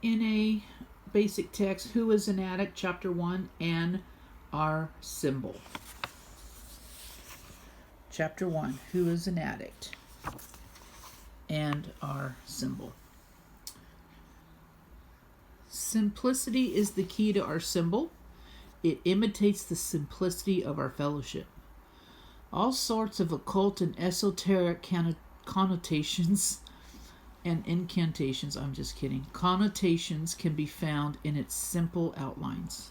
in a basic text, Who is an Addict, Chapter 1, and our symbol. Chapter 1, Who is an Addict, and our symbol. Simplicity is the key to our symbol. It imitates the simplicity of our fellowship. All sorts of occult and esoteric connotations and incantations, connotations can be found in its simple outlines.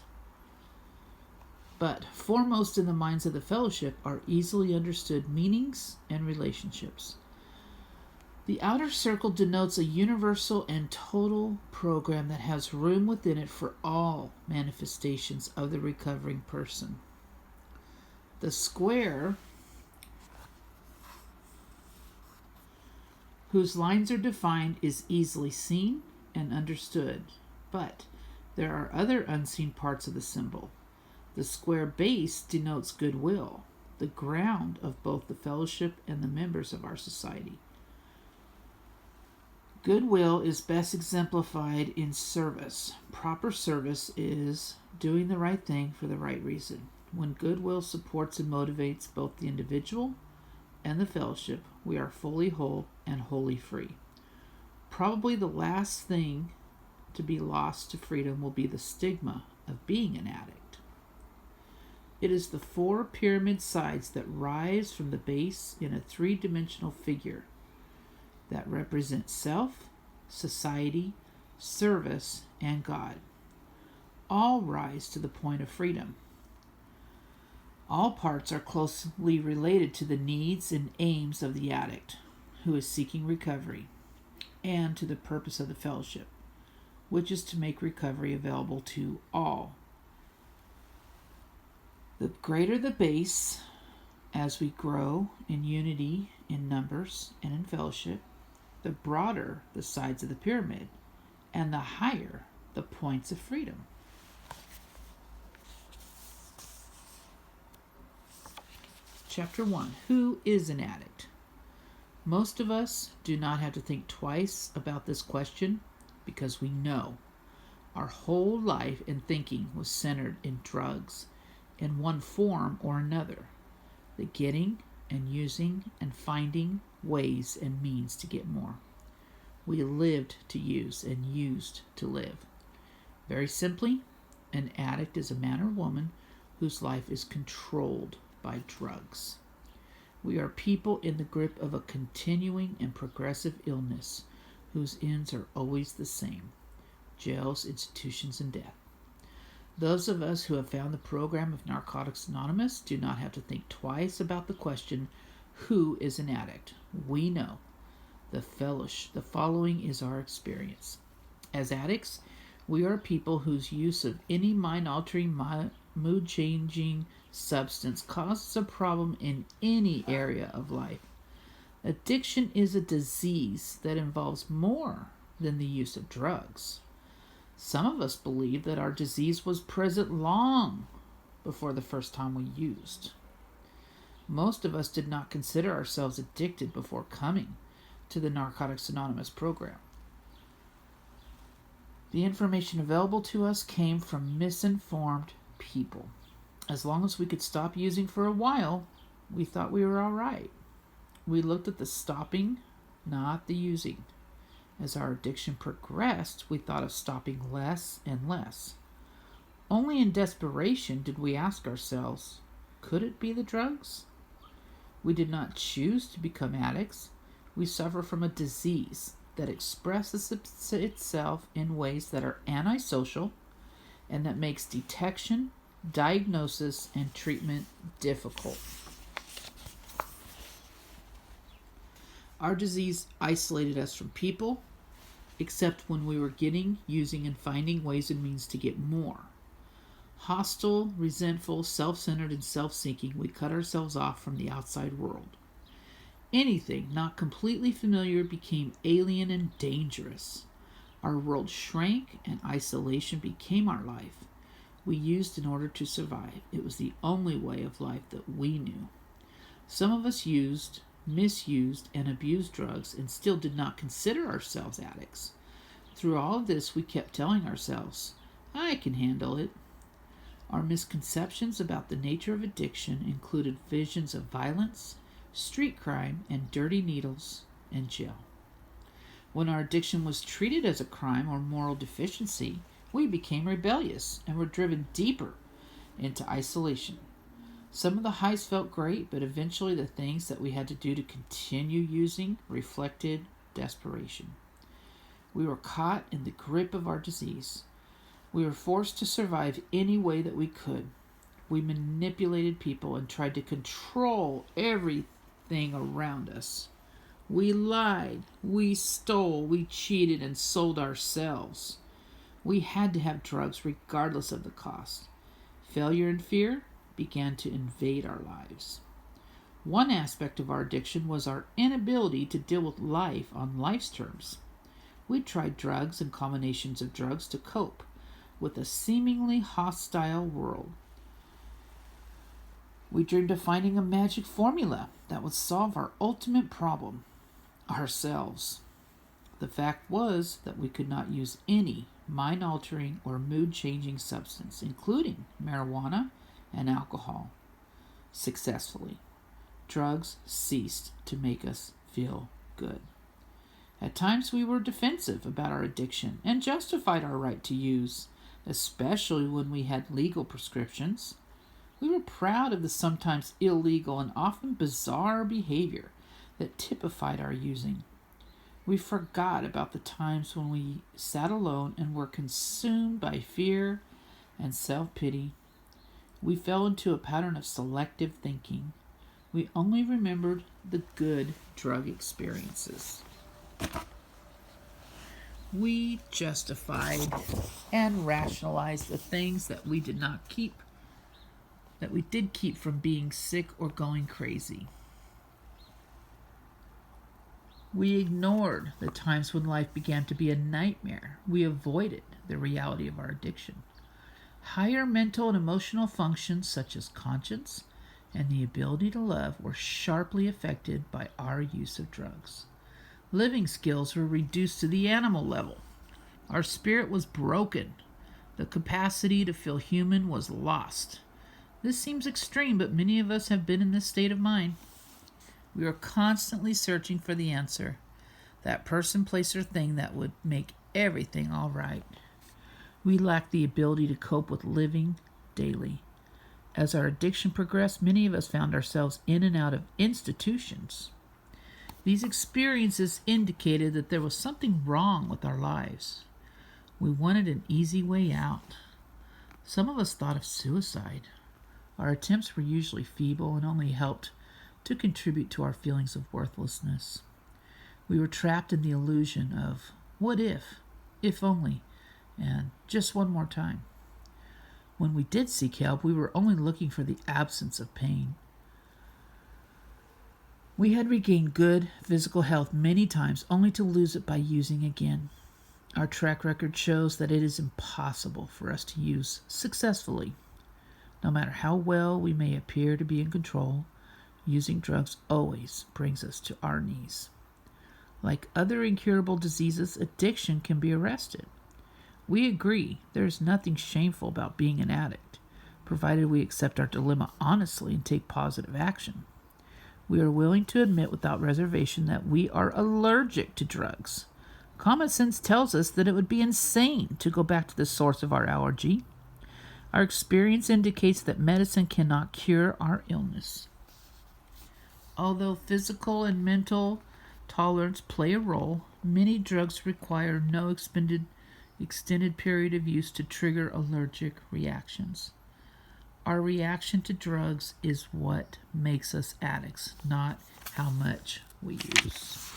But foremost in the minds of the fellowship are easily understood meanings and relationships. The outer circle denotes a universal and total program that has room within it for all manifestations of the recovering person. The square, whose lines are defined, is easily seen and understood, but there are other unseen parts of the symbol. The square base denotes goodwill, the ground of both the fellowship and the members of our society. Goodwill is best exemplified in service. Proper service is doing the right thing for the right reason. When goodwill supports and motivates both the individual and the fellowship, we are fully whole and wholly free. Probably the last thing to be lost to freedom will be the stigma of being an addict. It is the four pyramid sides that rise from the base in a three-dimensional figure that represent self, society, service, and God. All rise to the point of freedom. All parts are closely related to the needs and aims of the addict who is seeking recovery, and to the purpose of the fellowship, which is to make recovery available to all. The greater the base, as we grow in unity, in numbers, and in fellowship, the broader the sides of the pyramid, and the higher the points of freedom. Chapter 1. Who is an addict? Most of us do not have to think twice about this question because we know. Our whole life and thinking was centered in drugs in one form or another. The getting and using and finding ways and means to get more. We lived to use and used to live. Very simply, an addict is a man or woman whose life is controlled by drugs. We are people in the grip of a continuing and progressive illness whose ends are always the same: jails, institutions, and death. Those of us who have found the program of Narcotics Anonymous do not have to think twice about the question, who is an addict? We know. The following is our experience. As addicts, we are people whose use of any mind-altering, mood-changing substance causes a problem in any area of life. Addiction is a disease that involves more than the use of drugs. Some of us believe that our disease was present long before the first time we used. Most of us did not consider ourselves addicted before coming to the Narcotics Anonymous program. The information available to us came from misinformed people. As long as we could stop using for a while, we thought we were all right. We looked at the stopping, not the using. As our addiction progressed, we thought of stopping less and less. Only in desperation did we ask ourselves, could it be the drugs? We did not choose to become addicts. We suffer from a disease that expresses itself in ways that are antisocial and that makes detection, diagnosis, and treatment difficult. Our disease isolated us from people, except when we were getting, using, and finding ways and means to get more. Hostile, resentful, self-centered, and self-seeking, we cut ourselves off from the outside world. Anything not completely familiar became alien and dangerous. Our world shrank and isolation became our life. We used in order to survive. It was the only way of life that we knew. Some of us used, misused, and abused drugs and still did not consider ourselves addicts. Through all of this, we kept telling ourselves, I can handle it. Our misconceptions about the nature of addiction included visions of violence, street crime, and dirty needles and jail. When our addiction was treated as a crime or moral deficiency, we became rebellious and were driven deeper into isolation. Some of the highs felt great, but eventually the things that we had to do to continue using reflected desperation. We were caught in the grip of our disease. We were forced to survive any way that we could. We manipulated people and tried to control everything around us. We lied, we stole, we cheated, and sold ourselves. We had to have drugs regardless of the cost. Failure and fear began to invade our lives. One aspect of our addiction was our inability to deal with life on life's terms. We tried drugs and combinations of drugs to cope with a seemingly hostile world. We dreamed of finding a magic formula that would solve our ultimate problem, ourselves. The fact was that we could not use any mind-altering or mood-changing substance, including marijuana and alcohol, successfully. Drugs ceased to make us feel good. At times we were defensive about our addiction and justified our right to use, especially when we had legal prescriptions. We were proud of the sometimes illegal and often bizarre behavior that typified our using. We forgot about the times when we sat alone and were consumed by fear and self-pity. We fell into a pattern of selective thinking. We only remembered the good drug experiences. We justified and rationalized the things that we did keep from being sick or going crazy. We ignored the times when life began to be a nightmare. We avoided the reality of our addiction. Higher mental and emotional functions such as conscience and the ability to love were sharply affected by our use of drugs. Living skills were reduced to the animal level. Our spirit was broken. The capacity to feel human was lost. This seems extreme, but many of us have been in this state of mind. We are constantly searching for the answer, that person, place, or thing that would make everything all right. We lack the ability to cope with living daily. As our addiction progressed, many of us found ourselves in and out of institutions. These experiences indicated that there was something wrong with our lives. We wanted an easy way out. Some of us thought of suicide. Our attempts were usually feeble and only helped to contribute to our feelings of worthlessness. We were trapped in the illusion of what if only, and just one more time. When we did seek help, we were only looking for the absence of pain. We had regained good physical health many times only to lose it by using again. Our track record shows that it is impossible for us to use successfully. No matter how well we may appear to be in control, using drugs always brings us to our knees. Like other incurable diseases, addiction can be arrested. We agree there is nothing shameful about being an addict, provided we accept our dilemma honestly and take positive action. We are willing to admit without reservation that we are allergic to drugs. Common sense tells us that it would be insane to go back to the source of our allergy. Our experience indicates that medicine cannot cure our illness. Although physical and mental tolerance play a role, many drugs require no extended period of use to trigger allergic reactions. Our reaction to drugs is what makes us addicts, not how much we use.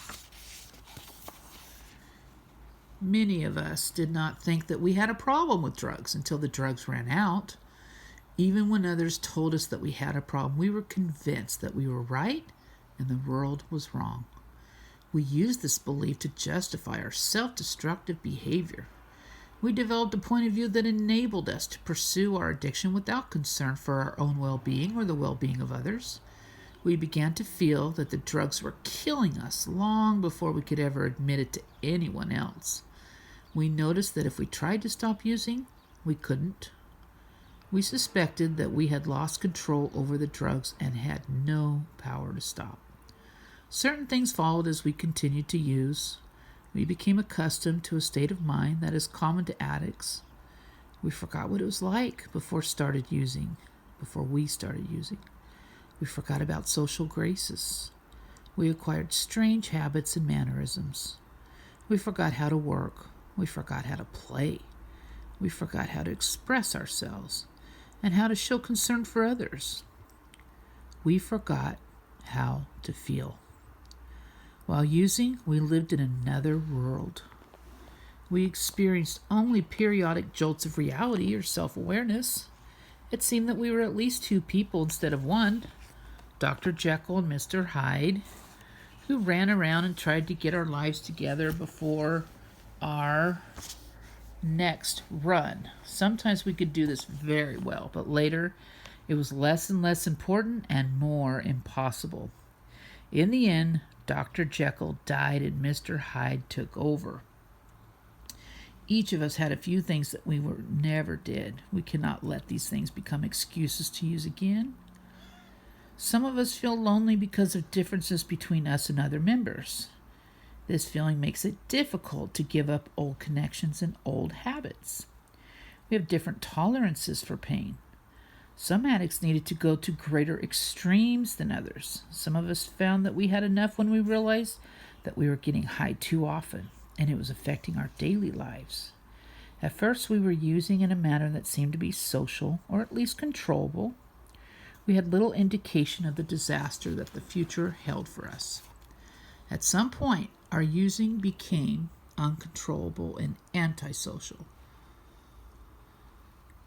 Many of us did not think that we had a problem with drugs until the drugs ran out. Even when others told us that we had a problem, we were convinced that we were right and the world was wrong. We used this belief to justify our self-destructive behavior. We developed a point of view that enabled us to pursue our addiction without concern for our own well-being or the well-being of others. We began to feel that the drugs were killing us long before we could ever admit it to anyone else. We noticed that if we tried to stop using, we couldn't. We suspected that we had lost control over the drugs and had no power to stop. Certain things followed as we continued to use. We became accustomed to a state of mind that is common to addicts. We forgot what it was like before we started using. We forgot about social graces. We acquired strange habits and mannerisms. We forgot how to work. We forgot how to play. We forgot how to express ourselves and how to show concern for others. We forgot how to feel. While using, we lived in another world. We experienced only periodic jolts of reality or self-awareness. It seemed that we were at least two people instead of one, Dr. Jekyll and Mr. Hyde, who ran around and tried to get our lives together before our next run. Sometimes we could do this very well, but later it was less and less important and more impossible. In the end, Dr. Jekyll died and Mr. Hyde took over. Each of us had a few things that we never did. We cannot let these things become excuses to use again. Some of us feel lonely because of differences between us and other members. This feeling makes it difficult to give up old connections and old habits. We have different tolerances for pain. Some addicts needed to go to greater extremes than others. Some of us found that we had enough when we realized that we were getting high too often, and it was affecting our daily lives. At first, we were using in a manner that seemed to be social, or at least controllable. We had little indication of the disaster that the future held for us. At some point, our using became uncontrollable and antisocial.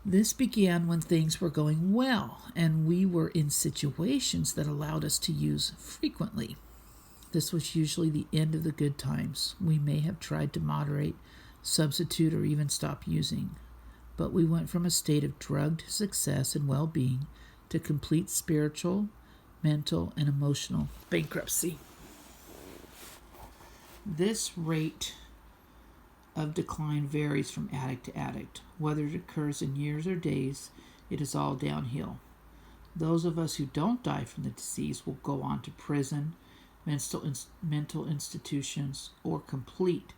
This began when things were going well, and we were in situations that allowed us to use frequently. This was usually the end of the good times. We may have tried to moderate, substitute, or even stop using, but we went from a state of drugged success and well-being to complete spiritual, mental, and emotional bankruptcy. This rate of decline varies from addict to addict. Whether it occurs in years or days, it is all downhill. Those of us who don't die from the disease will go on to prison, mental institutions, or complete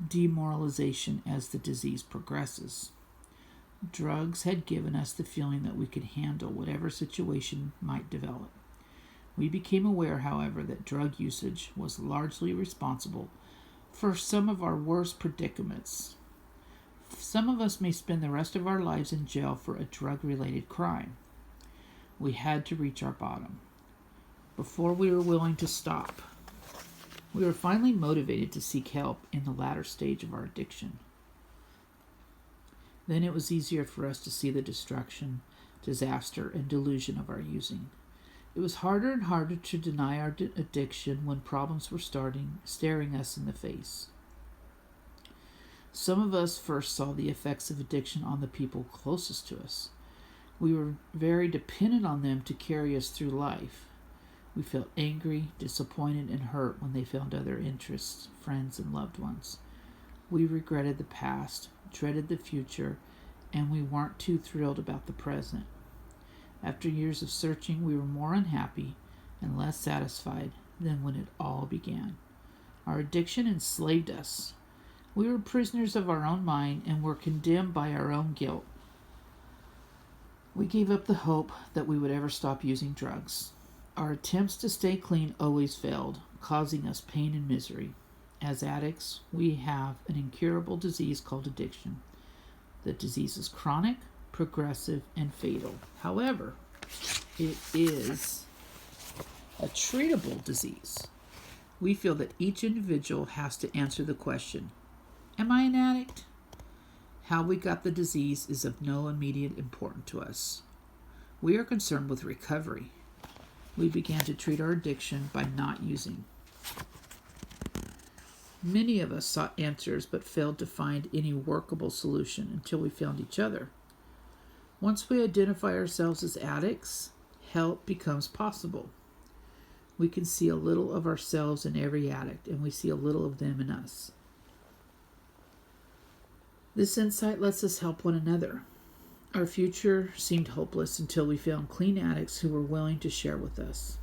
demoralization as the disease progresses. Drugs had given us the feeling that we could handle whatever situation might develop. We became aware, however, that drug usage was largely responsible for some of our worst predicaments. Some of us may spend the rest of our lives in jail for a drug-related crime. We had to reach our bottom before we were willing to stop. We were finally motivated to seek help in the latter stage of our addiction. Then it was easier for us to see the destruction, disaster, and delusion of our using. It was harder and harder to deny our addiction when problems were staring us in the face. Some of us first saw the effects of addiction on the people closest to us. We were very dependent on them to carry us through life. We felt angry, disappointed, and hurt when they found other interests, friends, and loved ones. We regretted the past, dreaded the future, and we weren't too thrilled about the present. After years of searching, we were more unhappy and less satisfied than when it all began. Our addiction enslaved us. We were prisoners of our own mind and were condemned by our own guilt. We gave up the hope that we would ever stop using drugs. Our attempts to stay clean always failed, causing us pain and misery. As addicts, we have an incurable disease called addiction. The disease is chronic, progressive, and fatal. However, it is a treatable disease. We feel that each individual has to answer the question, am I an addict? How we got the disease is of no immediate importance to us. We are concerned with recovery. We began to treat our addiction by not using. Many of us sought answers but failed to find any workable solution until we found each other. Once we identify ourselves as addicts, help becomes possible. We can see a little of ourselves in every addict, and we see a little of them in us. This insight lets us help one another. Our future seemed hopeless until we found clean addicts who were willing to share with us.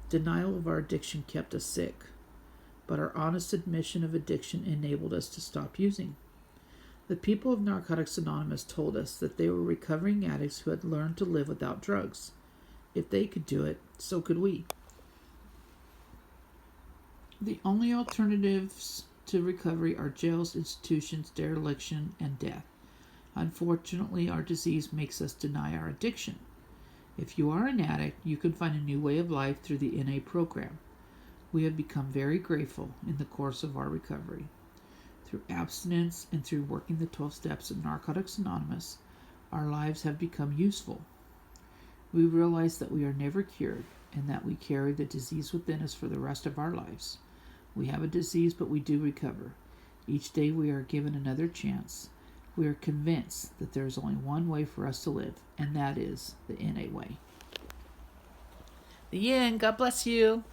Denial of our addiction kept us sick, but our honest admission of addiction enabled us to stop using. The people of Narcotics Anonymous told us that they were recovering addicts who had learned to live without drugs. If they could do it, so could we. The only alternatives to recovery are jails, institutions, dereliction, and death. Unfortunately, our disease makes us deny our addiction. If you are an addict, you can find a new way of life through the NA program. We have become very grateful in the course of our recovery. Through abstinence and through working the 12 steps of Narcotics Anonymous, our lives have become useful. We realize that we are never cured and that we carry the disease within us for the rest of our lives. We have a disease, but we do recover. Each day we are given another chance. We are convinced that there is only one way for us to live, and that is the NA way. The end. God bless you.